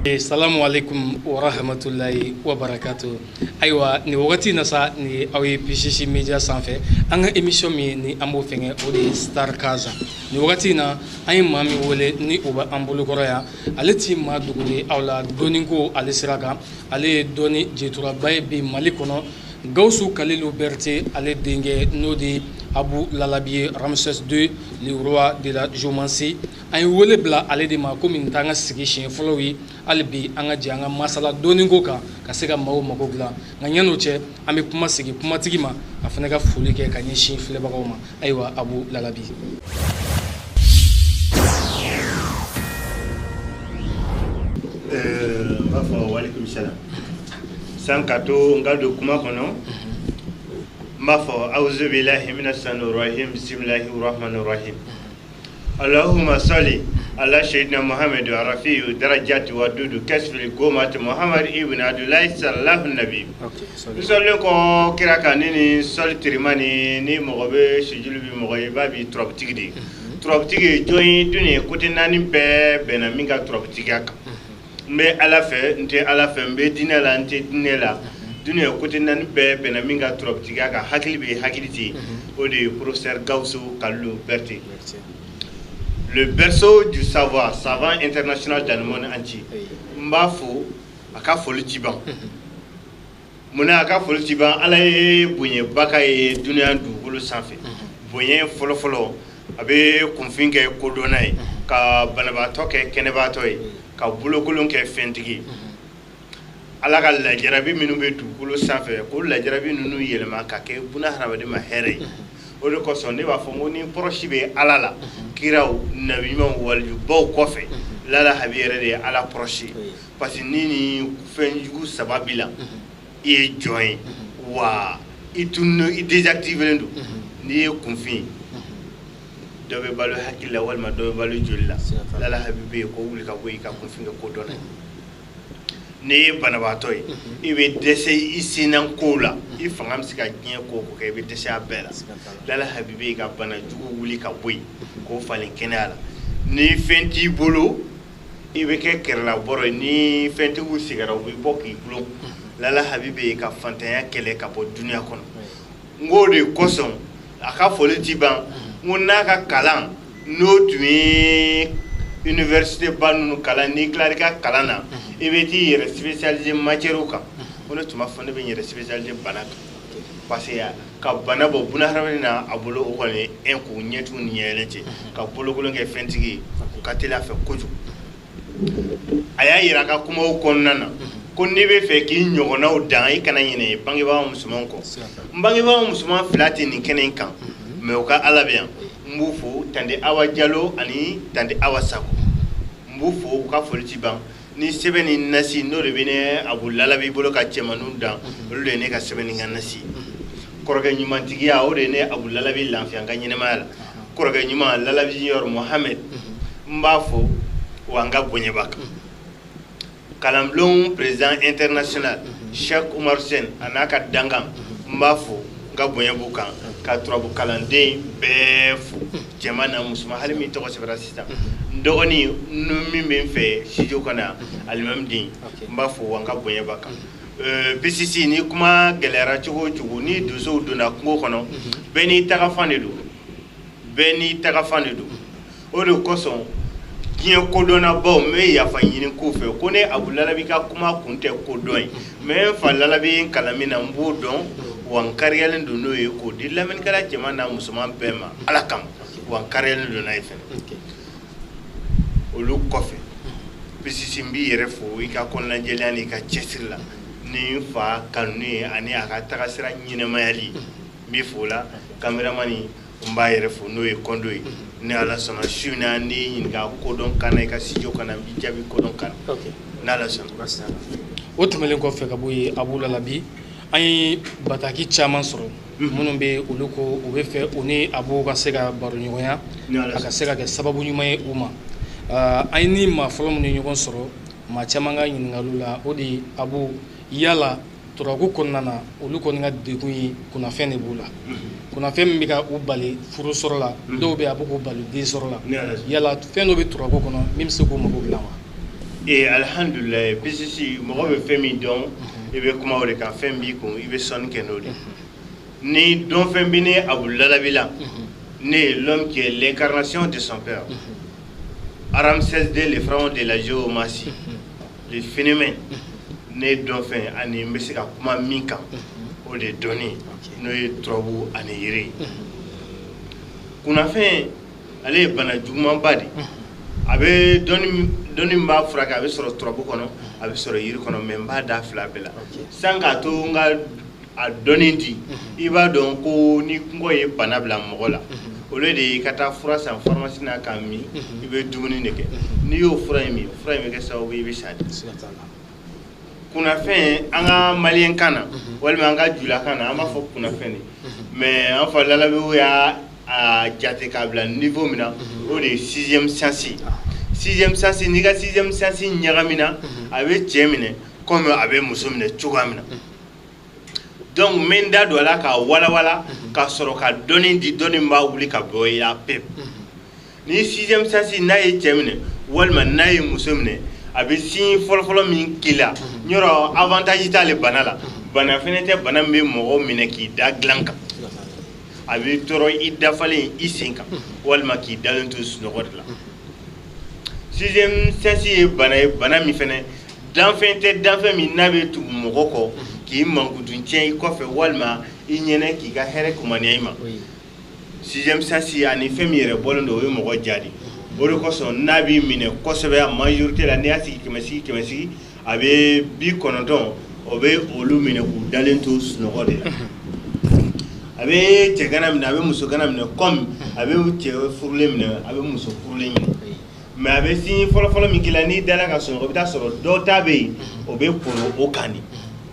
Salamu alaikum wa rahmatullahi wa barakatuh. Ayiwa ni wagati na sa ni aw ye PCC Media sanfɛ an ka émission min ni an b'o fɛngɛ o de ye Star Casa. Ni wagati na an ye maa min wele ni o bɛ an bolokɔrɔ yan ale ti maa dogolen aw la dɔɔni ko ale sira kan ale ye dɔɔni jeturaba ye bi Mali kɔnɔ Gawusu Kalilu Berete ale denkɛ n'o de Abu Lalabi Ramses II le roi de la Joumansi an ye wele bila ale de ma komi n t'an ka sigi siɲɛ fɔlɔw ye hali bi an ka jɛ an ka masala dɔɔni ko kan ka se ka maaw mago dilan nka yan'o cɛ an bɛ kuma sigi kumatigi ma a fana ka foli kɛ ka ɲɛsin filɛbagaw ma ayiwa Abu Lalabi. Ba fɔ walekum salam san ka to n ka don kuma kɔnɔ n b'a fɔ awuzu bilahi mina sanu rahim bisimilahi rahmani rahim Allahumma salli ala sayyidina Muhammad wa rafi'u darajati wa dudu kasfil gomati Muhammad ibn Abdullah sallallahu nabi salli ko kira kan ni soli tirimani ni mɔgɔ bɛ sujulu bi mɔgɔ ye ba bi turabutigi de turabutigi jɔn duni kote naani bɛɛ bɛnna min ka turabutigiya kan n bɛ ala fɛ n tɛ ala fɛ n bɛ diinɛ la n tɛ diinɛ la dunuya kote naani bɛɛ bɛnna min ka turabutigiya kan hakili bɛ hakili te o de ye professeur Gawusu Kalilu Berete. Le berceau du savoir, savant international dans le monde entier. Mbafo, aka foli tiban. Muna aka foli tiban, ala ye bonye baka ye dunia dugukolo sanfɛ. Bonye fɔlɔ-fɔlɔ, a bɛ kunfin kɛ kodɔnna ye, ka banabaatɔ kɛ kɛnɛbaatɔ ye, ka bolokolon kɛ fɛntigi. Ala ka lajarabi minnu bɛ dugukolo sanfɛ, ko lajarabi ninnu yɛlɛma ka kɛ buna hadamaden ma hɛrɛ ye. O de kosɔn ne b'a fɔ n ko ni pɔrɔsi bɛ ala la kiraw nabi ɲumanw walijubaw kɔfɛ lala habi yɛrɛ de ye ala pɔrɔsi parce que ni fɛnjugu saba b'i la i ye jɔn ye wa i tunun i désactivé don n'i ye kunfin dɔ bɛ balo hakili la walima dɔ bɛ balo joli la lala habi bɛ yen ko wuli ka bɔ i ka kunfin kɛ ko dɔnna ye n'i ye banabaatɔ ye i bɛ dɛsɛ i senna kow la i fanga bɛ se ka diɲɛ ko ko kɛ i bɛ dɛsɛ a bɛɛ la lala habibi ka bana jugu wuli ka bɔ yen k'o falen kɛnɛya la ni fɛn t'i bolo i bɛ kɛ kɛrɛlabɔrɔ ye ni fɛntigiw sigira u bɛ bɔ k'i gulon lala habibi ka fantanya kɛlɛ ka bɔ duniya kɔnɔ n k'o de kosɔn a ka foli ti ban n ko n'a ka kalan n'o tun ye université ba ninnu kalan n'i tilara i ka kalan na i bɛ t'i yɛrɛ spécialisé matière kan ko ne tun b'a fɔ ne bɛ n yɛrɛ spécialisé bana kan parce que ka bana bɔ bunahadamaden na a bolo o kɔni ye un k'u ɲɛtigiw ni ɲɛyɛlɛ cɛ ka bolokolon kɛ fɛntigi ye o ka teli a fɛ kojugu a y'a yira a ka kumaw kɔnɔna na ko n'i bɛ fɛ k'i ɲɔgɔnnaw dan i kana ɲinɛ bangebaa musoman kɔ n bangebaa musoman fila tɛ nin kɛnɛ in kan mais u ka ala bɛ yan n b'u fo tante Awa Jalo ani tante Awa Sako n b'u fo u ka foli ti ban ni sɛbɛn ni nasi n'o de bɛ ne Abu Lalabi bolo ka cɛmaninw dan olu de ye ne ka sɛbɛn ni ka nasi kɔrɔkɛ ɲumantigiya o de ye ne Abu Lalabi lafiya n ka ɲɛnɛmaya la kɔrɔkɛ ɲuman Lalabi Junior Mohamed n b'a fo wa n ka bonyaba kan kalanbulon président international Cheikh Umar Sen a n'a ka dankan n b'a fo n ka bonyabu kan ka turabu kalanden bɛɛ fo cɛman na musoman hali min tɔgɔ sɛbɛnna sisan n dɔgɔnin min bɛ n fɛ studio kɔnɔ alimami den n b'a fo wa n ka bonyaba kan PCC ni kuma gɛlɛyara cogo o cogo ni donsow donna kungo kɔnɔ bɛɛ n'i tagafan de don bɛɛ n'i tagafan de don o de kosɔn diɲɛ kodɔnnabaw n bɛ yafa ɲini k'u fɛ ko ne Abu Lalabi ka kuma kun tɛ kodɔn ye mais n fa Lalabi kalan min na n b'o dɔn wa n kariyalen don n'o ye k'o di lamɛnnikɛla cɛman n'a musoman bɛɛ ma ala kama wa n kariyalen don n'a ye fɛnɛ olu kɔfɛ PCC n b'i yɛrɛ fo i ka kɔnɔnajɛlenya n'i ka cɛsiri la ni n fa kanu ye ani a ka tagasira ɲɛnɛmayali n b'i fo la kameramani n b'a yɛrɛ fo n'o ye kɔndo ye ni ala sɔnna su in na n'i ɲininka kodɔn kan na i ka studio kan na n b'i jaabi kodɔn kan na n'ala sɔnna o tɛmɛlen kɔfɛ ka bɔ yen Abu Lalabi an ye bataki caman sɔrɔ minnu bɛ olu ko u bɛ fɛ u ni Abu ka se ka baro ɲɔgɔnya a ka se ka kɛ sababu ɲuman ye u ma an ye ni maa fɔlɔ minnu ye ɲɔgɔn sɔrɔ maa caman ka ɲininkaliw la o de ye Abu yala turaku kɔnɔna na olu kɔni ka degun ye kunnafɛn de b'u la kunnafɛn min bɛ ka u bali furu sɔrɔ la dɔw bɛ a bɛ k'u bali den sɔrɔ la yala fɛn dɔ bɛ turaku kɔnɔ min bɛ se k'u mago dilan wa et alhamdulillah PCC mo be femi don e be kuma wole kan fembi ko e be son kenodi ni don fembi ne abulala bila né l'homme qui est l'incarnation de son père Aram 16D les pharaons de la géomatie les phénomènes né don fin ani mbesika kuma minka o de donner no trobu ani yiri kuna fin ale bana jugman badi abe doni mba fraka abe soro trobu kono abe soro yiri kono memba da fla bela sanga to nga a doni di iba don ko ni ngo ye bana bla mogola ole de kata fura san pharmacie na kami ibe dumuni neke ni yo fura mi ke sawo ibe shadi kuna fin anga malien kana walma anga jula kana ama fo kuna fin mais en fa la be ya a jate kabla niveau mina o de 6e science 6e science ni ga 6e science nyagamina abe chemine comme abe musumne chugamina donc menda do la ka wala ka soro ka doni di doni mba wuli ka boya pep ni 6e science na ye chemine walma na ye musumne abe si folo min kila nyoro avantage itale banala bana fenete bana me mo mine ki da glanka abe toro idda falen isinka walma ki dalentus no godla 6e science bana mi fene danfe mi nabe tu mogoko ki mangudun tien ko fe walma inyene ki ga here kumaniima 6e science ani femire bolondo we mogo jadi bori ko son nabi mine ko sebe majorité la niasi kemesi abe bi konodon obe olu mine ku dalentus no godla abe tegana mina abe muso gana mina comme abe uche furle mina abe muso furle mina mais abe si folo mi kila ni dala ka so obita soro do tabe obe poro okani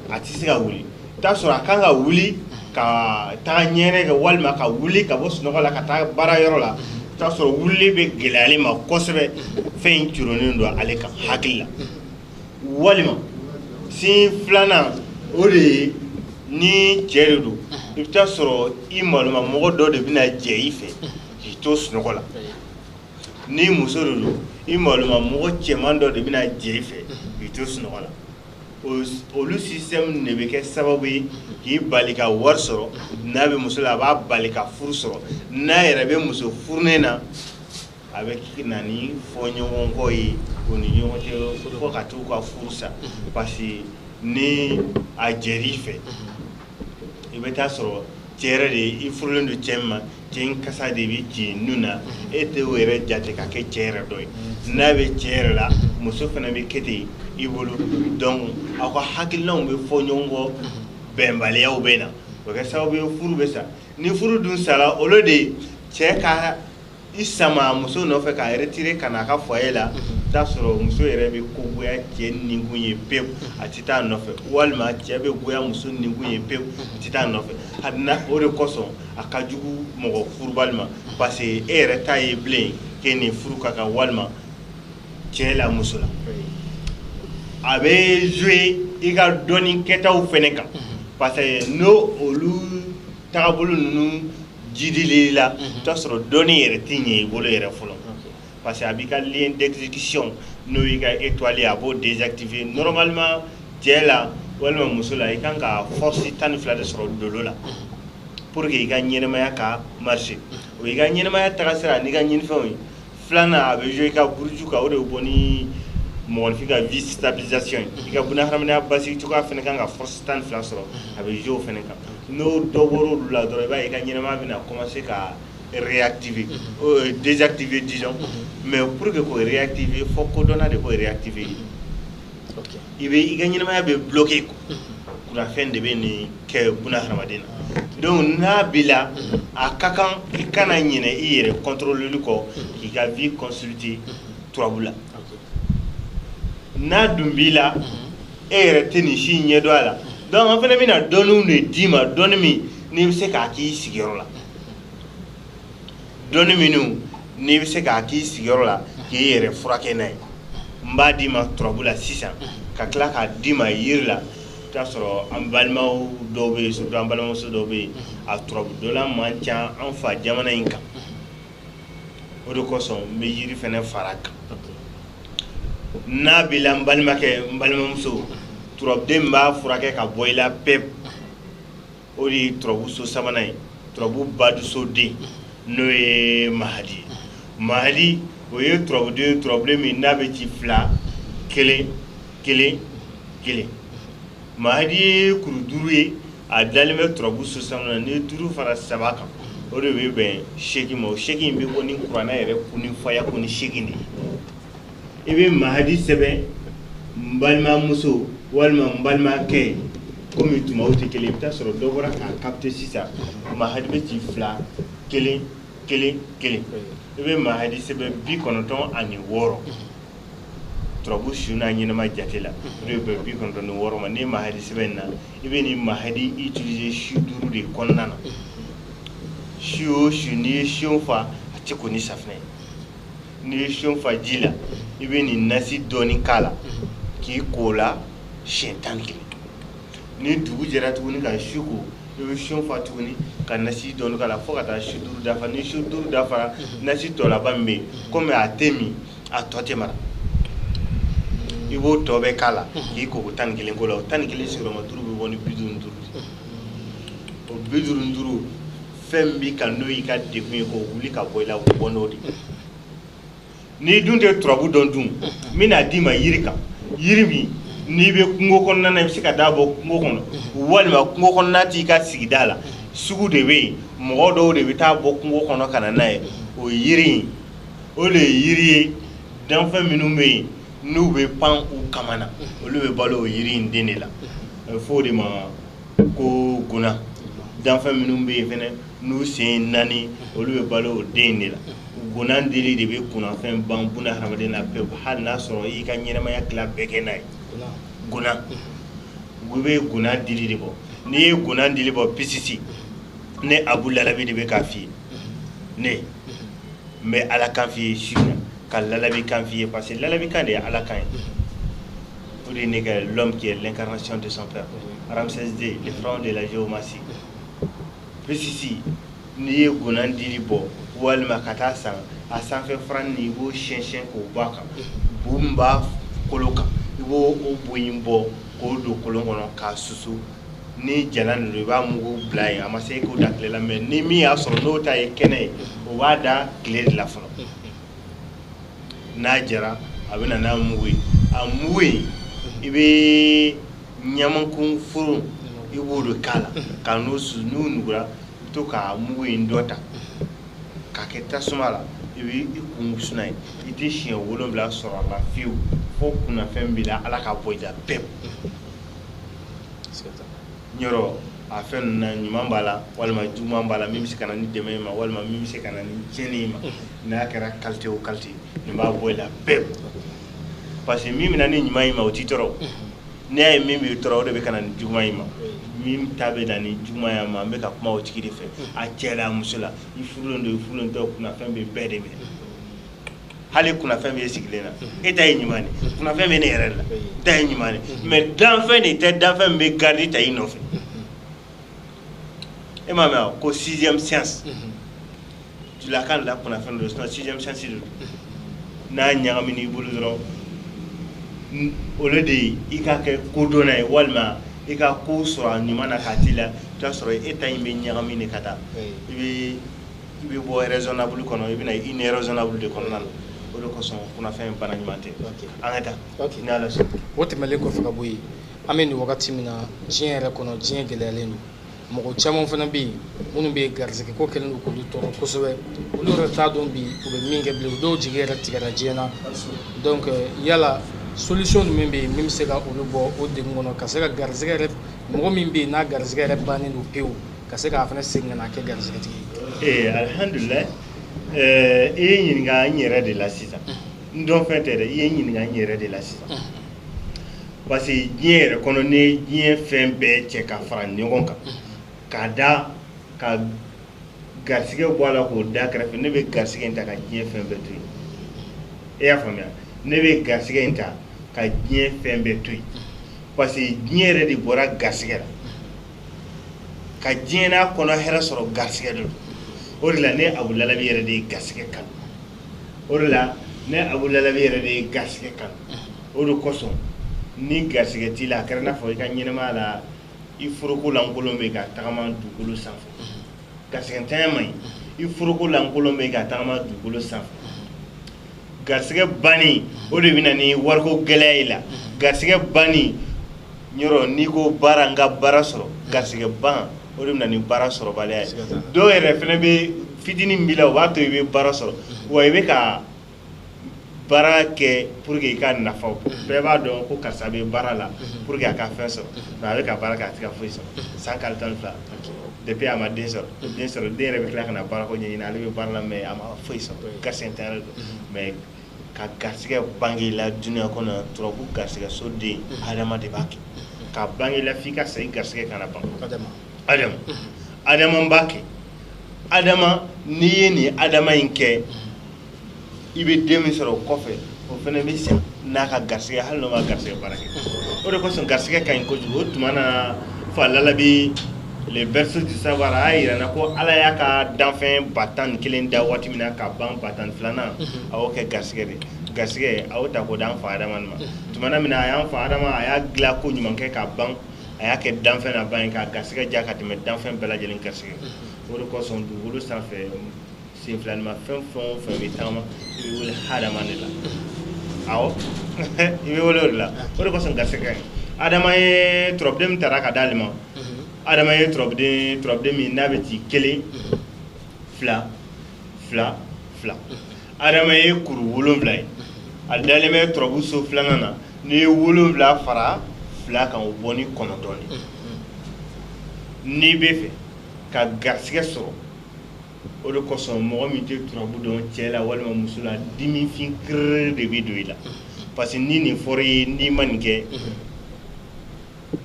atisi ka wuli ta soro akanga wuli ka ta nyere ga walma ka wuli ka bos no la ka ta bara yoro la ta soro wuli be gelale ma kosebe fein turoni ndo ale ka hakilla walima si flana ore ni jeredu ibta soro imaluma mogo do de bina jeife ki to sunogola ni musorudu imaluma mogo chemando de bina jeife ki to sunogola olu système ne be ke sababu ki balika war soro nabe musula ba balika fur soro na yere muso furnena avec nani fonyo wonko yi oni yote ko katu ko fursa parce ni a jerife ibeta soro tere de ifurlendo chemma tin kasa de bi ci nuna ete were jate ka ke tere doy nabe tere la muso fana be kete ibulu donc ako hakilon be fonyongo bembale ya ubena ko sababu be furu be sa ni furu dun sala olode cheka isama muso no fe ka retire kana ka foyela da soro muso yere be ko goya ken ningunye pep atita no fe walma chebe goya muso ningunye pep atita no fe hadna ore koso akajugu mogo furbalma parce que ere taye blin keni furu kaka walma chela musula abe jouer iga doni ketaw feneka parce que no olu tabulu nu jidilila ta soro doni yere tinye bolo yere fulo parce que abika lien d'exécution no iga étoilé abo désactiver normalement jela walma musula ikanga force tan fla de soro dolola pour que iga nyene ya ka marcher o iga nyene ya takasira ni ga nyine fe flana abe jouer ka burju ka ore boni mon fika vis stabilisation iga buna haramna basi to ka fene kanga force tan fla soro abe jouer fene ka no doboro la doro ba iga nyene ma bina commencer ka réactiver désactiver disons mais pour que ko réactiver faut ko dona de ko réactiver OK ibe iga nyene ma be bloquer ko kuna fin de beni ke buna haramadina donc na bila akakan ikana nyene ire contrôler ko ki ga vie consulter trouble na dumbila ere teni shi nyedo ala donc en fait mina donu ne dima donu mi ni se ka ki sigiro la donu mi nu ni se ka ki sigiro la ki ere frake nay mba dima trouble la 600 ka kla ka dima yirla ta soro ambalma dobe so ambalma so dobe a trouble de la mancha en fa jamana inka o de ko son me yiri fene faraka n'a bila n balimakɛ n balimamuso turabuden b'a furakɛ ka bɔ i la pewu o de ye turabu so sabanan ye turabu baduso den n'o ye mahadi mahadi o ye turabuden min n'a bɛ ci 2 1 1 1 mahadi ye kuru 5 ye a dalen bɛ turabu so sabanan ni 5 fara 3 kan o de bɛ bɛn 8 ma o 8 in bɛ bɔ ni kuranɛ yɛrɛ kun ni faya kun ni 8 de i bɛ mahadi sɛbɛn n balimamuso walima n balimakɛ komi tumaw tɛ kelen i bɛ taa sɔrɔ dɔ bɔra k'a capter sisan mahadi bɛ ci 2 1 1 1 i bɛ mahadi sɛbɛn 96 turabu su n'a ɲɛnama jate la o de bɛ 96 ma ni mahadi sɛbɛn na i bɛ nin mahadi utiliser su 5 de kɔnɔna na su o su n'i ye siyon fa a tɛ ko ni safunɛ ye n'i ye siyon fa ji la i bɛ nin nasi dɔɔni k'a la k'i ko la siɲɛ 11 ni dugu jɛra tuguni ka su ko i bɛ siyon fa tuguni ka nasi dɔɔni k'a la fo ka taa su 5 dafa ni su 5 dafara nasi tɔ laban min bɛ yen komi a tɛ min a tɔ tɛ mara i b'o tɔ bɛɛ k'a la k'i ko 11 ko la o 11 sigiyɔrɔma 5 bɛ bɔ ni 55 o 55 fɛn bi ka n'o y'i ka degun ye k'o wuli ka bɔ i la o bɔ n'o de n'i dun tɛ turabu dɔn dun n bɛna d'i ma yiri kan yiri min n'i bɛ kungo kɔnɔna na i bɛ se ka taa bɔ kungo kɔnɔ walima kungo kɔnɔna t'i ka sigida la sugu de bɛ yen mɔgɔ dɔw de bɛ taa bɔ kungo kɔnɔ ka na n'a ye o yiri in o de ye yiri ye danfɛn minnu bɛ yen n'u bɛ pan u kama na olu bɛ balo o yiri in den de la a bɛ fɔ o de ma ko guna danfɛn minnu bɛ yen fɛnɛ n'u sen 4 olu bɛ balo o den de la guna dili de bɛ kunnafɛn ban buna hadamaden na pewu hali n'a sɔrɔ i ka ɲɛnamaya tila bɛɛ kɛ n'a ye guna u bɛ guna dili de bɔ n'i ye guna dili bɔ pisisi ne Abu Lalabi de bɛ k'a f'i ye ne n bɛ Ala kan f'i ye su in na ka Lalabi kan f'i ye parce que Lalabi kan de ye Ala kan ye o de ye ne kɛ l'homme qui est l'incarnation de son père Ramsès II le pharaon de la géomancie pisisi n'i ye guna dili bɔ walima ka taa san a sanfɛ faran ni i b'o siyɛn k'o bɔ a kan bu min b'a kolo kan i b'o o bo in bɔ k'o don kolon kɔnɔ k'a susu ni jala ninnu i b'a mugu bila yen a ma se k'o da tile la mɛ ni min y'a sɔrɔ n'o ta ye kɛnɛ ye o b'a da tile de la fɔlɔ n'a jara a bɛ na n'a mugu ye a mugu in i bɛ ɲamankun furu i b'o de k'a la ka n'o susu n'o nugura i bɛ to ka mugu in dɔ ta k'a kɛ tasuma la i bɛ i kun wusu n'a ye i tɛ siɲɛ 7 sɔrɔ a la fiyewu fo kunnafɛn b'i la Ala ka bɔ i la pewu ɲɔrɔ a fɛn ninnu na ɲuman b'a la walima juguman b'a la min bɛ se ka na ni dɛmɛ ye ma walima min bɛ se ka na ni tiɲɛni ye ma n'a kɛra qualité o qualité nin b'a bɔ i la pewu parce que min bɛ na ni ɲuman ye ma o t'i tɔɔrɔ n'i y'a ye min b'i tɔɔrɔ o de bɛ ka na ni juguman ye ma min ta bɛ na ni juguman ye ma an bɛ ka kuma o tigi de fɛ a cɛ la a muso la i furulen don i furulen tɛ kunnafɛn bɛ bɛɛ de minɛ hali kunnafɛn bɛ sigilen na e ta ye ɲuman de kunnafɛn bɛ ne yɛrɛ de la e ta ye ɲuman de mais danfɛn de tɛ danfɛn min bɛ garidi ta i nɔfɛ e m'a mɛn ko 6e science tulakan la kunnafɛn dɔ sinon 6e science de n'a ɲagamina i bolo dɔrɔn olu de ye i ka kɛ kodɔnna ye walima i ka ko sɔrɔ a ɲuman na k'a t'i la i bɛ taa sɔrɔ e ta in bɛ ɲagami de ka taa i bɛ bɔ raisonnable kɔnɔ i bɛ na irraisonnable de kɔnɔna na o de kosɔn kunnafɛn bana ɲuman tɛ an ka taa ni Ala sɔnna o tɛmɛlen kɔfɛ ka bɔ yen an bɛ nin wagati min na diɲɛ yɛrɛ kɔnɔ diɲɛ gɛlɛyalen don mɔgɔ caman fana bɛ yen minnu bɛ garisɛgɛ ko kɛlen don k'olu tɔɔrɔ kosɛbɛ olu yɛrɛ t'a dɔn bi u bɛ min kɛ bilen dɔw jigi yɛrɛ tigɛra diɲɛ na donc yala solution jumɛn bɛ yen min bɛ se ka olu bɔ o degun kɔnɔ ka se ka garisɛgɛ yɛrɛ mɔgɔ min bɛ yen n'a garisɛgɛ yɛrɛ bannen don pewu ka se k'a fana segin ka na kɛ garisɛgɛtigi ye. Alhamdulillah i ye ɲininka n yɛrɛ de la sisan n dɔn fɛn tɛ dɛ i ye ɲininka n yɛrɛ de la sisan parce que diɲɛ yɛrɛ kɔnɔ ni diɲɛ fɛn bɛɛ cɛ ka fara ɲɔgɔn kan k'a da ka garisɛgɛ bɔ a la k'o da kɛrɛfɛ ne bɛ garisɛgɛ in ta ka diɲɛ fɛn bɛɛ to yen e y'a faamuya ne bɛ garisɛgɛ in ta ka diɲɛ fɛn bɛɛ to yen parce que diɲɛ yɛrɛ de bɔra garisɛgɛ la ka diɲɛ n'a kɔnɔ hɛrɛ sɔrɔ garisɛgɛ de don o de la ne Abu Lalabi yɛrɛ de ye garisɛgɛ kanu o de la ne Abu Lalabi yɛrɛ de ye garisɛgɛ kanu o de kosɔn ni garisɛgɛ t'i la a kɛra n'a fɔ i ka ɲɛnɛmaya la i foroko lankolon bɛ ka tagama dugukolo sanfɛ garisɛgɛntanya man ɲi i foroko lankolon bɛ ka tagama dugukolo sanfɛ garisɛgɛ banni o de bɛ na ni wariko gɛlɛya ye la garisɛgɛ banni yɔrɔ n'i ko baara n ka baara sɔrɔ garisɛgɛ ban o de bɛ na ni baara sɔrɔbaliya ye dɔw yɛrɛ fɛnɛ bɛ fitinin min b'i la o b'a to i bɛ baara sɔrɔ wa i bɛ ka baara kɛ pour que i ka nafa bɔ bɛɛ b'a dɔn ko karisa bɛ baara la pour que a ka fɛn sɔrɔ mais a bɛ ka baara kɛ a tɛ ka foyi sɔrɔ san kalo 12 depuis a ma den sɔrɔ den yɛrɛ bɛ tila ka na baara ko ɲɛɲini ale bɛ baara la mais a ma foyi sɔrɔ garisɛgɛntanya de don mais ka garisɛgɛ bange la dunuya kɔnɔ turabu garisɛgɛ so den adama de b'a kɛ ka bange la f'i ka sa i garisɛgɛ kana ban adama b'a kɛ adama n'i ye nin adama in kɛ i bɛ den min sɔrɔ o kɔfɛ o fana bɛ sa n'a ka garisɛgɛ hali n'o ma garisɛgɛ baara kɛ o de kosɔn garisɛgɛ ka ɲi kojugu o tuma na fa lalabi les berceaux du savoir a y'a yira na ko ala y'a ka danfɛn 11 da waati min na ka ban 12 a y'o kɛ garisɛgɛ de garisɛgɛ a y'o ta k'o d'an fa adama ma tuma min na a y'an fa adama a y'a dilan ko ɲuman kɛ ka ban a y'a kɛ danfɛn na ban ye ka garisɛgɛ ja ka tɛmɛ danfɛn bɛɛ lajɛlen garisɛgɛ o de kosɔn dugukolo sanfɛ senfilanima fɛn o fɛn bɛ tagama i bɛ wele hadama de la awɔ i bɛ wele o de la o de kosɔn garisɛgɛ ka ɲi adama ye turabuden min tara ka d'ale ma adama ye turabuden min n'a bɛ ci 1 2 2 2 adama ye kuru 7 ye a dalen bɛ turabu so filanan na n'i ye 7 fara 2 kan o bɔ ni 9 ye n'i bɛ fɛ ka garisɛgɛ sɔrɔ o de kosɔn mɔgɔ min tɛ turabu dɔn cɛ la walima muso la dimifin kiriri de bɛ don i la parce que ni nin fɔra i ye n'i ma nin kɛ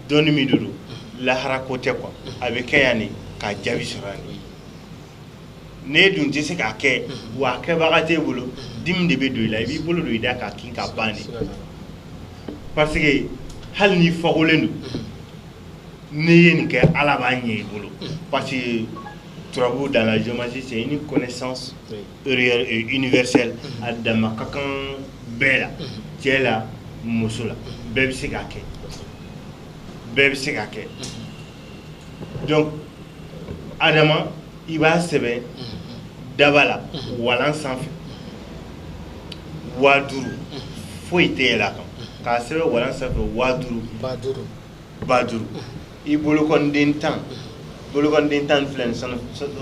dɔnni min de don lahara ko tɛ quoi a bɛ kɛ yan de ka jaabi sɔrɔ yan de n'e dun tɛ se k'a kɛ wa a kɛbaga t'e bolo dimi de bɛ don i la i b'i bolo don i da k'a kin ka ban de parce que hali n'i fagolen don n'i ye nin kɛ ala b'a ɲɛ i bolo parce que turabu dans la géométrie c'est une connaissance universelle a dama ka kan bɛɛ la cɛ la muso la bɛɛ bɛ se k'a kɛ bɛɛ bɛ se k'a kɛ donc adama i b'a sɛbɛn daba la walan sanfɛ 5000 foyi tɛ yɛlɛ a kan k'a sɛbɛn walan sanfɛ 5000 i bolokɔniden 10 bolokɔniden 10 filɛ nin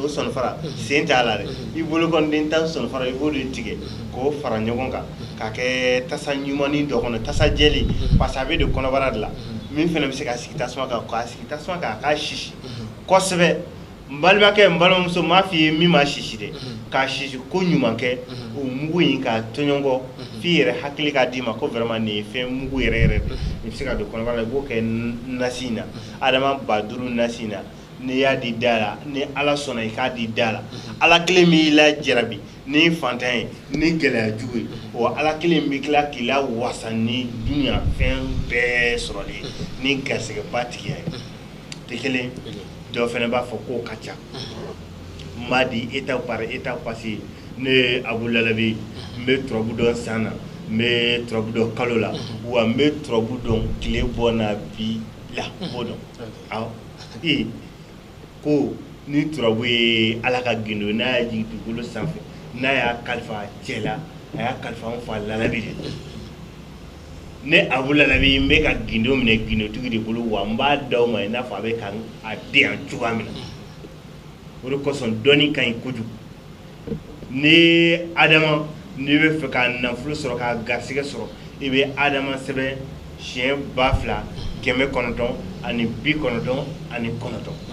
o sɔnfara sen t'a la dɛ i bolokɔniden 10 sɔnfara i b'o de tigɛ k'o fara ɲɔgɔn kan k'a kɛ tasa ɲumanin dɔ kɔnɔ tasa jɛlen parce que a bɛ don kɔnɔbara de la min fana bɛ se ka sigi tasuma kan k'a sigi tasuma kan a k'a sisi kosɛbɛ n balimakɛ n balimamuso m'a f'i ye min ma sisi dɛ k'a sisi ko ɲuman kɛ o mugu in k'a tɔɲɔgɔn f'i yɛrɛ hakili k'a d'i ma ko vraiment nin ye fɛn mugu yɛrɛ yɛrɛ de i bɛ se ka don kɔnɔbara la i b'o kɛ nasi in na adama 5000 nasi in na n'i y'a di da la ni ala sɔnna i k'a di da la ala kelen b'i la jarabi ni fantan ye ni gɛlɛya jugu ye wa ala kelen bɛ tila k'i la wasa ni dunuya fɛn bɛɛ sɔrɔli ye ni garisɛgɛba tigiya ye tɛ kelen dɔw fana b'a fɔ k'o ka ca n b'a di étape par étape parce que ne ye abu lalabi n bɛ turabu dɔn san na n bɛ turabu dɔn kalo la wa n bɛ turabu dɔn tile bɔ na bi la n b'o dɔn awɔ ko ni turabu ye ala ka gindo n'a y'a jigin dugukolo sanfɛ n'a y'a kalifa cɛ la a y'a kalifa an fa lalabi de ne abu lalabi n bɛ ka gindo minɛ gindotigi de bolo wa n b'a d'aw ma i n'a fɔ a bɛ ka a di yan cogoya min na o de kosɔn dɔnni ka ɲi kojugu ni adama n'i bɛ fɛ ka nafolo sɔrɔ ka garisɛgɛ sɔrɔ i bɛ adama sɛbɛn siɲɛ 2999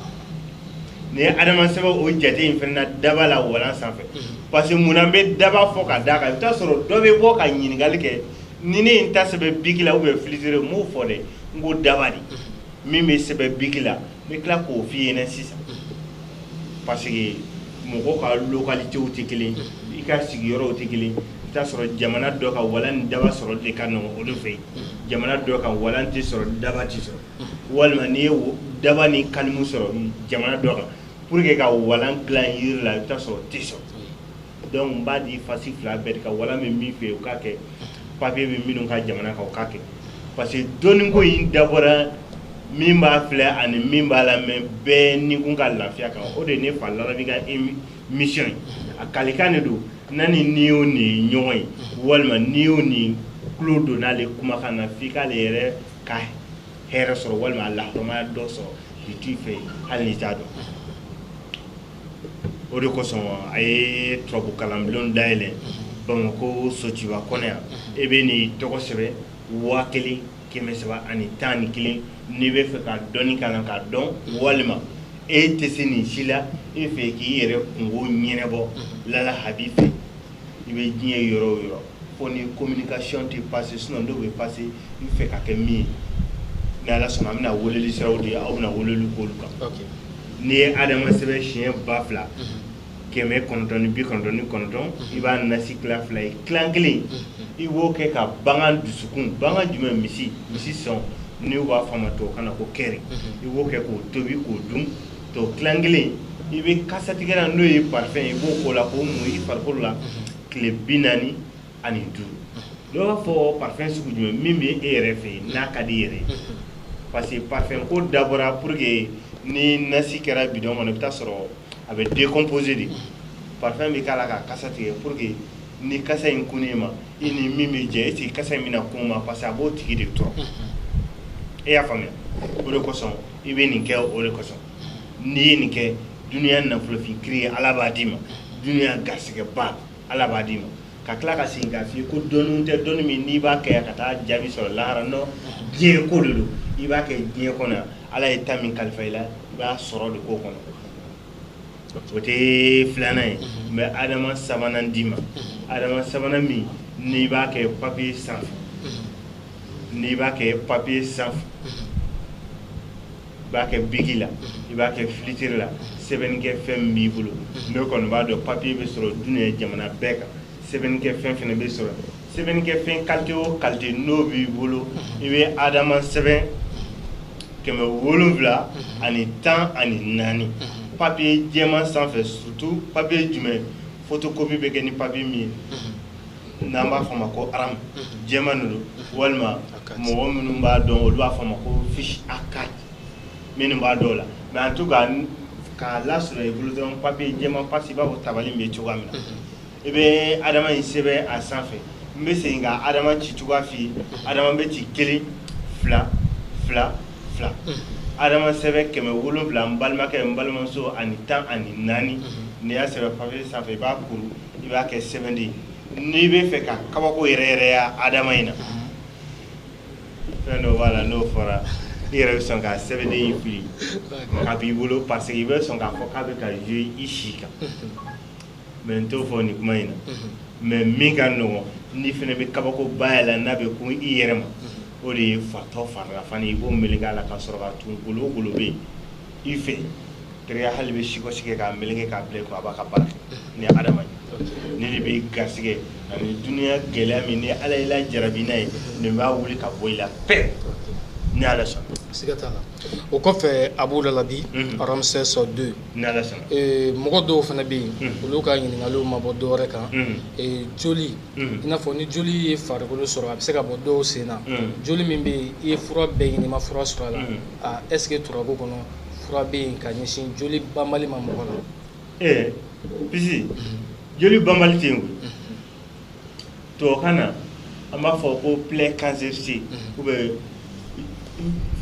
ni ye adama sɛbɛn o jate in fana na daba la walan sanfɛ parce que munna n bɛ daba fɔ ka d'a kan i bɛ taa sɔrɔ dɔ bɛ bɔ ka ɲininkali kɛ ni ne ye n ta sɛbɛn biki la ou bien filisire n m'o fɔ dɛ n ko daba de min bɛ sɛbɛn biki la n bɛ tila k'o f'i ɲɛna sisan parce que mɔgɔw ka localités tɛ kelen i ka sigiyɔrɔw tɛ kelen i bɛ taa sɔrɔ jamana dɔ ka walan ni daba sɔrɔ de ka nɔgɔn olu fɛ yen jamana dɔ ka walan tɛ sɔrɔ daba tɛ sɔrɔ walima n'i ye daba ni kalimu sɔrɔ jamana dɔ kan pour que ka walan dilan yiri la i bɛ taa sɔrɔ tɛ sɔrɔ donc n b'a di fasi fila bɛɛ de ka walan bɛ min fɛ yen o k'a kɛ papier bɛ minnu ka jamana kan o k'a kɛ parce que dɔnni ko in dabɔra min b'a filɛ ani min b'a la mais bɛɛ ni kun ka lafiya kan o de ne fa Larabi ka mission ye a kalikan de don nani ni y'o ni ɲɔgɔn ye walima ni y'o ni tulo don n'ale kumakan na f'i k'ale yɛrɛ ka hɛrɛ sɔrɔ walima a lahamaya dɔ sɔrɔ bi t'i fɛ hali ni t'a dɔn o de kosɔn a ye turabu kalanbulon dayɛlɛ Bamako Sotiba kɔnɔ yan e bɛ nin tɔgɔ sɛbɛn 1311 n'i bɛ fɛ ka dɔnni kalan ka dɔn walima e tɛ se nin si la e fɛ k'i yɛrɛ kungo ɲɛnabɔ lala habi fɛ i bɛ diɲɛ yɔrɔ o yɔrɔ fo ni communication tɛ passer sinon dɔw bɛ passer i fɛ ka kɛ min ye ni Ala sɔnna an bɛna weleli siraw di aw bɛna weleli k'olu kan n'i ye Adama sɛbɛn siɲɛ 2000 999 i b'a nasi tila 2 ye tilan kelen i b'o kɛ ka bangan dusukun bangan jumɛn misi sɔn n'i b'a fɔ a ma tubabukan na ko kɛri i b'o kɛ k'o tobi k'o dun to tilan kelen i bɛ kasatigɛla n'o ye parfum i b'o k'o la k'o mun i farikolo la tile 45 dɔw b'a fɔ parfum sugu jumɛn min bɛ e yɛrɛ fɛ yen n'a ka di yɛrɛ ye parce que parfum ko dabɔra pour que ni nasi kɛra bidon kɔnɔ i bɛ taa sɔrɔ a bɛ décomposer de parfum bɛ k'a la ka kasa tigɛ pour que ni kasa in kunn'e ma i ni min bɛ jɛ est-ce que kasa in bɛna kun ma parce que a b'o tigi de tɔrɔ e y'a faamuya o de kosɔn i bɛ nin kɛ o de kosɔn n'i ye nin kɛ duniya nafolofin kiri Ala b'a d'i ma duniya garisɛgɛba Ala b'a d'i ma ka tila ka segin k'a f'i ye ko dɔnni tɛ dɔnni min n'i b'a kɛ ka taa jaabi sɔrɔ lahara non diɲɛ ko de don i b'a kɛ diɲɛ kɔnɔ yan Ala ye ta min kalifa i la i b'a sɔrɔ de k'o kɔnɔ o tɛ filanan ye mais Adama sabanan d'i ma Adama sabanan min n'i b'a kɛ papier sanfɛ n'i b'a kɛ papier sanfɛ i b'a kɛ bigi la i b'a kɛ filtre la sɛbɛnnikɛ fɛn min b'i bolo ne kɔni b'a dɔn papier bɛ sɔrɔ dunuya jamana bɛɛ kan sɛbɛnnikɛ fɛn fɛnɛ bɛ sɔrɔ sɛbɛnnikɛ fɛn qualité o qualité n'o b'i bolo i bɛ Adama sɛbɛn 710 ani 14 papier jɛman sanfɛ surtout papier jumɛn photocopie bɛ kɛ ni papier min ye n'an b'a fɔ ma ko aram jɛman de don walima mɔgɔ minnu b'a dɔn olu b'a fɔ ma ko fiche A4 minnu b'a dɔn o la mais en tout cas k'a lasɔrɔ i bolo dɔrɔn papier jɛman parce que i b'a fɔ tabali min bɛ cogoya min na i bɛ Adama in sɛbɛn a sanfɛ n bɛ segin ka Adama ci cogoya f'i ye Adama bɛ ci 1 2 2 2 Adama sɛbɛn 770 n balimakɛ n balimamuso ani 14 n'i y'a sɛbɛn papier sanfɛ i b'a kuru i b'a kɛ sɛbɛnden n'i bɛ fɛ ka kabako yɛrɛ yɛrɛya Adama in na fɛn dɔ b'a la n'o fɔra i yɛrɛ bɛ sɔn ka sɛbɛnden in fili a b'i bolo parce que i bɛ sɔn k'a fɔ k'a bɛ ka jouer i si kan mais n t'o fɔ nin kuma in na mais min ka nɔgɔn n'i fana bɛ kabako bayɛlɛ n'a bɛ kun i yɛrɛ ma o de ye fatɔ farila fana i b'o meleke a la ka sɔrɔ ka tun golo golo bɛ yen i fɛ teriya hali bɛ sikɔsi kɛ k'a meleke k'a bila i kun a b'a ka baara kɛ ni Adama ye ne de bɛ garisɛgɛ ani duniya gɛlɛya min ni Ala y'i lajarabi n'a ye nin b'a wuli ka bɔ i la pewu ni Ala sɔnna. Siga t'a la o kɔfɛ Abu Lalabi Ramsès II ni Ala sɔnna mɔgɔ dɔw fana bɛ yen olu ka ɲininkaliw ma bɔ dɔwɛrɛ kan joli i n'a fɔ ni joli ye farikolo sɔrɔ a bɛ se ka bɔ dɔw sen na joli min bɛ yen i ye fura bɛɛ ɲini i ma fura sɔrɔ a la est ce que turabu kɔnɔ fura bɛ yen ka ɲɛsin joli banbali ma mɔgɔ la. Pisi joli banbali tɛ yen koyi tubabukan na an b'a fɔ ko plaie cancéreuse ou bien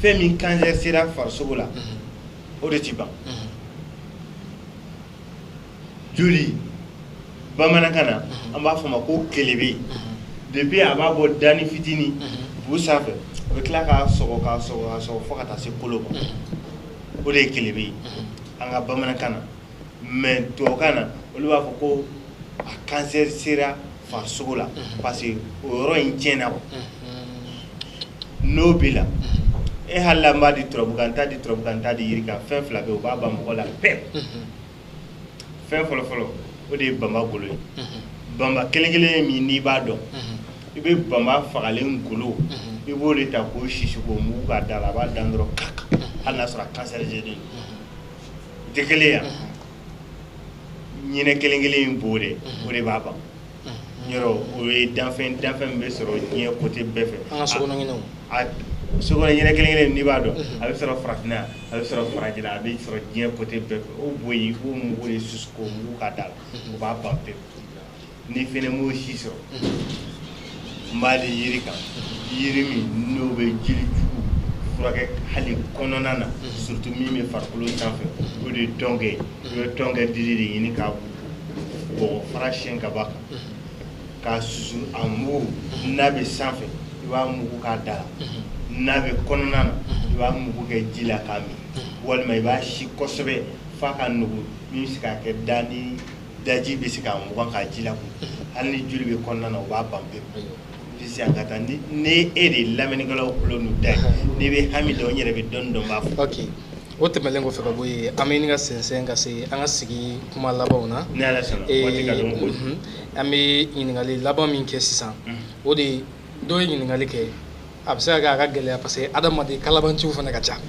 fɛn min cancer sera farisogo la o de tɛ ban joli bamanankan na an b'a fɔ ma ko kelebe depuis a b'a bɔ dani fitinin bu sanfɛ a bɛ tila k'a sɔgɔ fo ka taa se kolo ma o de ye kelebe ye an ka bamanankan na mais tubabukan na olu b'a fɔ ko a cancer sera farisogo la parce que o yɔrɔ in tiɲɛna n'o b'i la e hali la n b'a di turabukan t'a di turabukan t'a di yiri kan fɛn fila bɛ yen o b'a ban mɔgɔ la pewu fɛn fɔlɔ fɔlɔ o de ye banba golo ye banba kelen kelen min n'i b'a dɔn i bɛ banba fagalen golo i b'o de ta k'o sisi k'o mugu k'a da la a b'a dan dɔrɔn kaka hali n'a sɔrɔ a cancérisé de o tɛ kelen ye ɲinɛ kelen kelen in b'o de o de b'a ban yɔrɔ o ye danfɛn bɛ sɔrɔ diɲɛ côté bɛɛ fɛ an ka sokɔnɔ ɲinɛw sokɔnɔ ɲinɛ kelen n'i b'a dɔn a bɛ sɔrɔ farafinna a bɛ sɔrɔ farajɛla a bɛ sɔrɔ diɲɛ côté bɛɛ fɛ o boyi o mugu ye susuko mugu ka da la o b'a ban pewu ni fɛnɛ m'o si sɔrɔ n b'a di yiri kan yiri min n'o bɛ jiri jugu furakɛ hali kɔnɔna na surtout min bɛ farikolo sanfɛ o de ye tɔnkɛ ye i bɛ tɔnkɛ dili de ɲini k'a bɔgɔ fara siyɛn ka b'a kan k'a susu a mugu n'a bɛ sanfɛ i b'a mugu k'a da la n'a bɛ kɔnɔna na i b'a mugu kɛ ji la k'a min walima i b'a si kosɛbɛ f'a ka nugu min bɛ se k'a kɛ da ni daji bɛ se k'a mugan k'a ji la kun hali ni joli bɛ kɔnɔna na o b'a ban pewu pisi an ka taa ni e de lamɛnnikɛlaw tulo n'u da ye n'i bɛ hami dɔn n yɛrɛ bɛ dɔɔni dɔn n b'a fɔ. ok o tɛmɛlen kɔfɛ ka bɔ yen an bɛ ɲini ka sɛnsɛn ka se an ka sigi kuma labanw na ni ala sɔnna waati ka dɔn koyi an bɛ ɲininkali laban min kɛ sisan o de dɔ ye ɲininkali kɛ a bɛ se ka kɛ a ka gɛlɛya parce que adamaden kalabanciw fana ka ca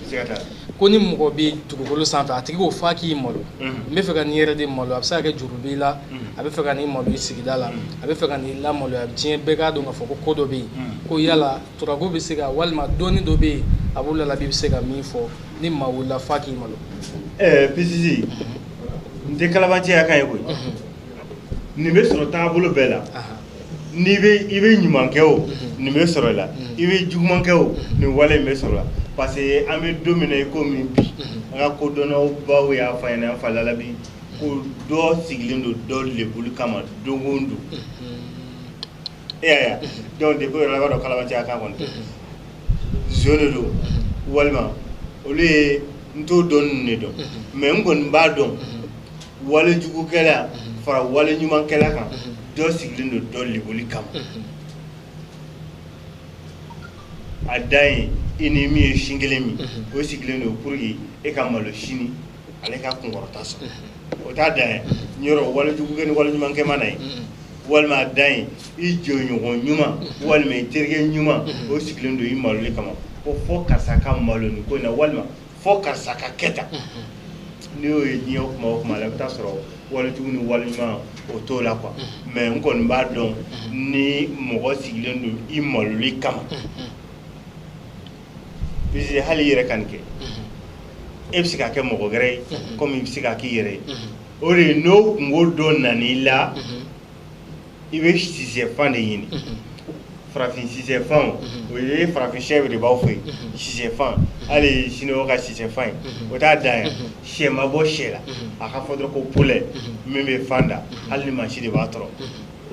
ko ni mɔgɔ bɛ dugukolo sanfɛ a tigi k'o f'a k'i malo n bɛ fɛ ka nin yɛrɛ de malo a bɛ se ka kɛ juru b'i la a bɛ fɛ ka nin malo i sigida la a bɛ fɛ ka nin lamaloya diɲɛ bɛɛ k'a dɔn k'a fɔ ko dɔ bɛ yen ko yala turago bɛ se ka walima dɔɔni dɔ bɛ yen a b'o lalabi bɛ se ka min fɔ ni maa wulila f'a k'i malo. pisisi n tɛ kalabanciya kan ye koyi nin bɛ sɔrɔ taabolo bɛɛ la n'i bɛ i bɛ ɲuman kɛ o nin bɛ sɔrɔ i la i bɛ juguman kɛ o nin wale in bɛ sɔrɔ la parce que an bɛ don min na i ko min bi an ka kodɔnnaw baw y'a fɔ an ɲɛna an fa lalabi ko dɔ sigilen don dɔ lebuli kama don o don e y'a ye donc depuis o yɛrɛ la i b'a dɔn kalabanciya kan kɔni zo de don walima olu ye n t'o dɔn ninnu de dɔn mais n kɔni b'a dɔn wale jugukɛla fara wale ɲumankɛla kan dɔ sigilen don dɔ lebuli kama a dan ye i ni min ye sin kelen min o sigilen don pour que e ka malo sini ale ka kunkɔrɔta sɔrɔ o t'a dan ye yɔrɔ wale jugukɛ ni wale ɲumankɛ ma na ye walima a dan ye i jɛɲɔgɔn ɲuman walima i terikɛ ɲuman o sigilen don i maloli kama ko fɔ karisa ka malo nin ko in na walima fɔ karisa ka kɛ tan n'i y'o ye diɲɛ kuma o kuma la i bɛ taa sɔrɔ walejugu ni waleɲuman o t'o la quoi mais n kɔni b'a dɔn ni mɔgɔ sigilen don i maloli kama puisque hali i yɛrɛ ka nin kɛ e bɛ se ka kɛ mɔgɔ wɛrɛ ye komi i bɛ se ka k'i yɛrɛ ye o de ye n'o kungo dɔ nan'i la i bɛ sisɛfan de ɲini farafin sisɛfan o ye farafin sɛ de b'aw fɛ yen sisɛfan hali siniwaw ka sisɛfan ye o t'a dan ye sɛ ma bɔ sɛ la a ka fɔ dɔrɔn ko poulet min bɛ fan da hali ni mansi de b'a tɔrɔ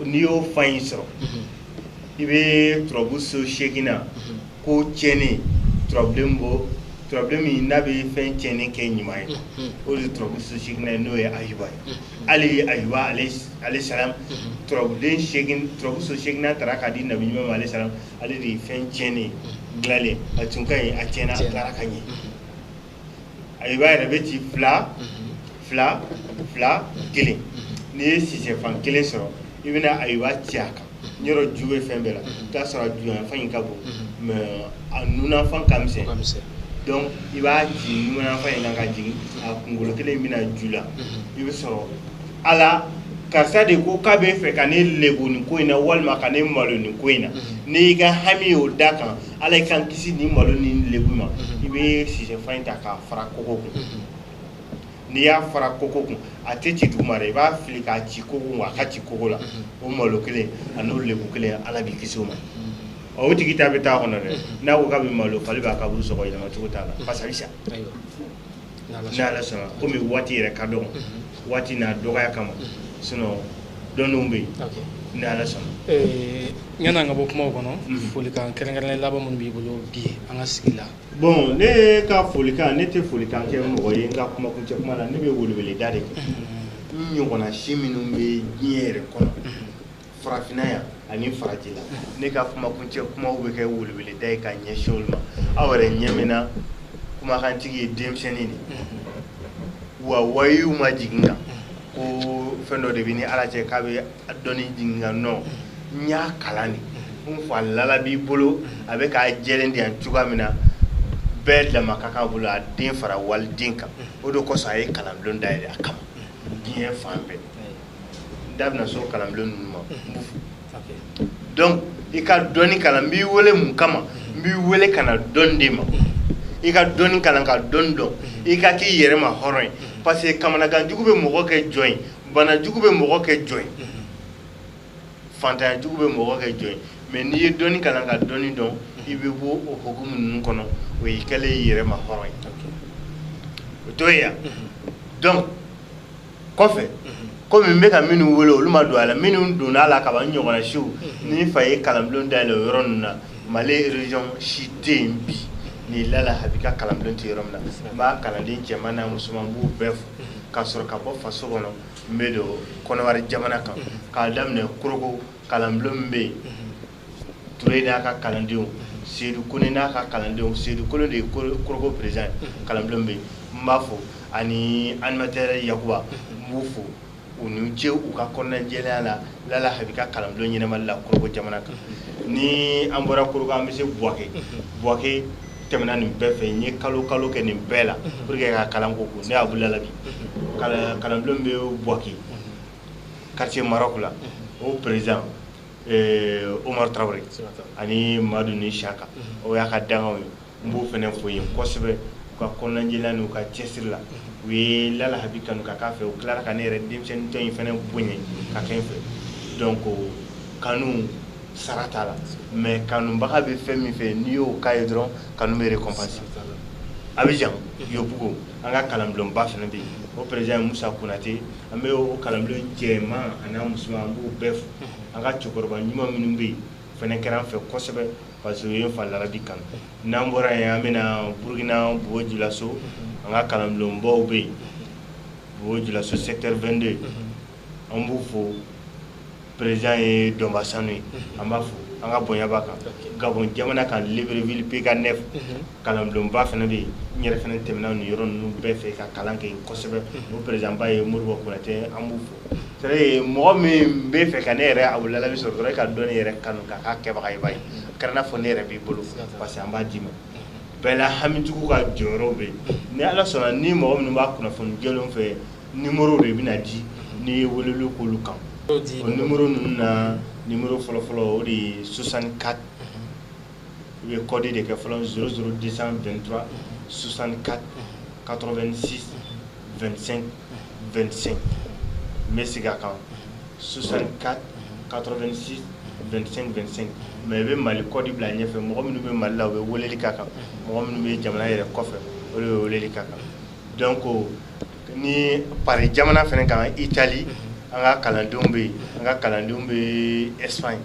n'i y'o fan in sɔrɔ i bɛ turabu so seegin ko tiɲɛni turabilen bɔ turabilen min n'a bɛ fɛn tiɲɛni kɛ ɲuman ye o de ye turabu so seegin ye n'o ye ayuba ye hali ayuba ale salam turabuden seegin turabu so seeginan taara k'a di nabi ɲuman ma ale salam ale de ye fɛn tiɲɛni dilanlen a tun ka ɲi a tiɲɛna a tilara ka ɲɛ ayuba yɛrɛ bɛ ci fila kelen n'i ye sisɛfan kelen sɔrɔ i bɛna ayuba ci a kan yɔrɔ ju bɛ fɛn bɛɛ la i t'a sɔrɔ a juyanfan in ka bon mais a nunafan ka misɛn donc i b'a ci nunafan in kan ka jigin a kunkolo kelen bɛna ju la i bɛ sɔrɔ ala karisa de ko k'a bɛ fɛ ka ne lebu nin ko in na walima ka ne malo nin ko in na n'i ka hami y'o da kan ala i kan kisi ni malo ni lebu ma i bɛ sisɛfan in ta k'a fara koko kun n'i y'a fara koko kun a tɛ ci duguma dɛ i b'a fili k'a ci koko kun a ka ci koko la o malo kelen a n'o lebu kelen ala b'i kisi o ma o tigi ta bɛ taa kɔnɔ dɛ n'a ko k'a bɛ malo fali b'a kaburu sɔgɔ yɛlɛma cogo t'a la parce que a bɛ sa ni ala sɔnna komi waati yɛrɛ ka dɔgɔ waati n'a dɔgɔya kama sinon dɔnniw bɛ yen ni ala sɔnna. Ɲani an ka bɔ kumaw kɔnɔ folikan kɛrɛnkɛrɛnnen laban minnu b'i bolo bi an ka sigi la. bon ne ka folikan ne tɛ folikan kɛ mɔgɔ ye n ka kumakuncɛ kuma la ne bɛ weleweleda de kɛ n ɲɔgɔnna si minnu bɛ diɲɛ yɛrɛ kɔnɔ farafinna yan ani faraji la ne ka kumakuncɛ kumaw bɛ kɛ weleweleda ye ka ɲɛsin olu ma aw yɛrɛ ɲɛmina kumakantigi ye denmisɛnnin de wa wayiw ma jigin kan ko fɛn dɔ de bɛ ni ala cɛ k'a bɛ dɔnni jigin kan non n y'a kalan de n fa lala b'i bolo a bɛ k'a jɛlen de yan cogoya min na bɛɛ dama ka kan bolo a den fara waliden kan o de kosɔn a ye kalanbulon dayɛlɛ a kama diɲɛ fan bɛɛ n da bɛna so kalanbulon ninnu ma donc i ka dɔnni kalan n b'i wele mun kama n b'i wele ka na dɔnni di ma i ka dɔnni kalan ka dɔnni dɔn i ka k'i yɛrɛ ma hɔrɔn ye parce que kamanagan jugu bɛ mɔgɔ kɛ jɔn ye bana jugu bɛ mɔgɔ kɛ jɔn ye fantanya jugu bɛ mɔgɔ kɛ jɔn ye mais n'i ye dɔnni kalan ka dɔnni dɔn i bɛ bɔ o hukumu ninnu kɔnɔ o y'i kɛlen i yɛrɛ ma hɔrɔn ye o t'o ye yan donc kɔfɛ komi n bɛ ka minnu wele olu ma don a la minnu donna a la ka ban n ɲɔgɔnna siw ni fa ye kalanbulon dayɛlɛ o yɔrɔ ninnu na Mali région si tɛ yen bi ni Lala Habi ka kalanbulon tɛ yɔrɔ min na n b'a kalanden cɛman n'a musoman n b'u bɛɛ fo ka sɔrɔ ka bɔ faso kɔnɔ n bɛ don Kɔnɔwari jamana kan k'a daminɛ Korogo kalanbulon min bɛ yen Ture n'a ka kalandenw Seydou Kone n'a ka kalandenw Seydou Kone de ye Korogo président kalanbulon bɛ yen n b'a fo ani animateur Yakuba n b'u fo u ni ce u ka kɔnɔnajɛlenya la Lala Habi ka kalanbulon ɲɛnamali la Korogo jamana kan ni an bɔra Korogo an bɛ se Buwake tɛmɛna nin bɛɛ fɛ n ye kalo kɛ nin bɛɛ la pour que ka kalan ko ne Abu Lalabi kalanbulon bɛ Buwake quartier Maroc la o président Omar Traoré ani Madu ni Saka o y'a ka dangaw ye n b'o fɛnɛ fo yen kosɛbɛ u ka kɔnɔnajɛlenya n'u ka cɛsiri la u ye Lala Habi kanu ka k'a fɛ u tilara ka ne yɛrɛ denmisɛnnin in fɛnɛ bonya ka kɛ n fɛ donc kanu sara t'a la mais kanubaga bɛ fɛn min fɛ n'i y'o k'a ye dɔrɔn kanu bɛ récompenser Abidjan Yobugo an ka kalanbulonba fɛnɛ bɛ yen o président Musa Konate an bɛ o kalanbulon cɛman a n'a musoman an b'o bɛɛ fo an ka cɛkɔrɔba ɲuman minnu bɛ yen fɛnɛ kɛra an fɛ kosɛbɛ parce que o ye n fa Larabi kanu n'an bɔra yen an bɛna Burukina Bobo Dioulasso an ka kalanbulonbaw bɛ yen Bobo Dioulasso secteur 22 an b'u fo président ye Donba Sanu ye an b'a fo an ka bonya b'a kan Gabon jamana kan Libreville PK9 kalanbulonba fɛnɛ bɛ yen n yɛrɛ fɛnɛ tɛmɛna nin yɔrɔ ninnu bɛɛ fɛ ka kalan kɛ kosɛbɛ o président ba ye Modibo Konate an b'u fo c'est à dire mɔgɔ min bɛ fɛ ka ne yɛrɛ Abu Lalabi sɔrɔ dɔrɔn e ka dɔnni yɛrɛ kanu k'a k'a kɛbaga ye ba ye a kɛra n'a fɔ ne yɛrɛ b'i bolo parce que an b'a d'i ma bɛɛ la hamitigiw ka jɔyɔrɔ bɛ yen ni Ala sɔnna ni mɔgɔ minnu b'a kunnafoni jɛlenw fɛ numéro de bɛna di n'i ye weleli k'olu kan o numéro ninnu na numéro fɔlɔfɔlɔ o de ye 64 i bɛ code de kɛ fɔlɔ 00223 64 86 25 25 n bɛ segin a kan 64 86 25 25 mais i bɛ Mali code bila ɲɛfɛ mɔgɔ minnu bɛ Mali la u bɛ weleli k'a kan mɔgɔ minnu bɛ jamana yɛrɛ kɔfɛ olu bɛ weleli k'a kan donc ni Paris jamana fɛnɛ kan Italie an ka kalandenw bɛ yen an ka kalandenw bɛ Espagne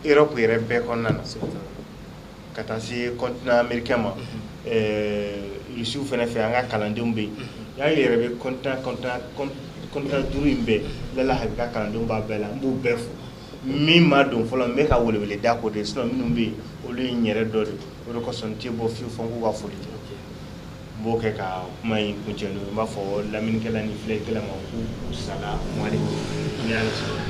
Europe yɛrɛ bɛɛ kɔnɔna na ka taa se continent américain ma Rusiw fɛnɛ fɛ an ka kalandenw bɛ yen y'an yɛrɛ bɛ continent 5 in bɛɛ Lala Habi ka kalandenw b'a bɛɛ la n b'u bɛɛ fo min ma don fɔlɔ n bɛ ka welewele da k'o de sinon minnu bɛ yen olu ye n yɛrɛ dɔ de o de kosɔn n tɛ bɔ fiyewu fɔ n k'u ka foli kɛ n b'o kɛ ka kuma in kuncɛ n'o ye n b'a fɔ laminikɛla ni filɛlikɛla ma k'u sala wale ni Ala sɔnna.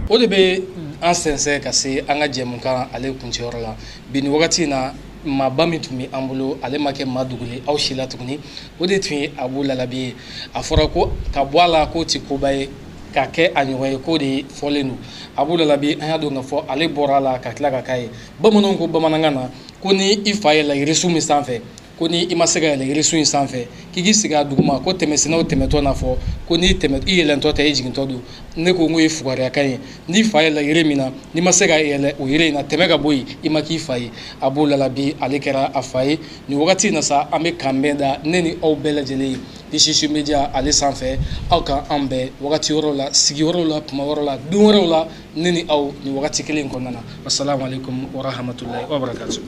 O de bɛ an sɛnsɛn ka se an ka jɛmukan ale kuncɛyɔrɔ la bi ni wagati in na maaba min tun bɛ an bolo ale ma kɛ maa dogolen aw si la tuguni o de tun ye Abu Lalabi ye a fɔra ko ka bɔ a la k'o tɛ koba ye ka kɛ a ɲɔgɔn ye k'o de fɔlen don Abu Lalabi an y'a dɔn k'a fɔ ale bɔra a la ka tila ka k'a ye bamananw ko bamanankan na ko ni i fa yɛlɛ yirisun min sanfɛ ko ni i ma se ka yɛlɛ yirisun in sanfɛ k'i k'i sigi a duguma ko tɛmɛsennaw tɛmɛtɔ n'a fɔ ko n'i yɛlɛntɔ tɛ i jigintɔ don ne ko n ko ye fugariyakan ye n'i fa yɛlɛ yiri min na n'i ma se ka yɛlɛ o yiri in na tɛmɛ ka bɔ yen i ma k'i fa ye Abu Lalabi ale kɛra a fa ye nin wagati in na sa an bɛ kan bɛn da ne ni aw bɛɛ lajɛlen ye Pichichi Media ale sanfɛ aw ka an bɛɛ wagati wɛrɛw la sigiyɔrɔw la kuma wɛrɛw la don wɛrɛw la ne ni aw nin wagati kelen kɔnɔna na assalamu alaikum wa rahmatullahi wa barakatuh.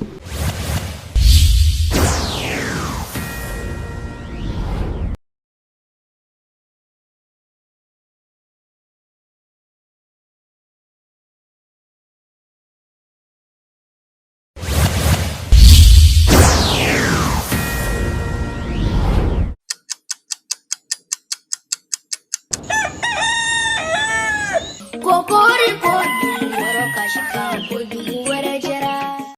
Cocorico.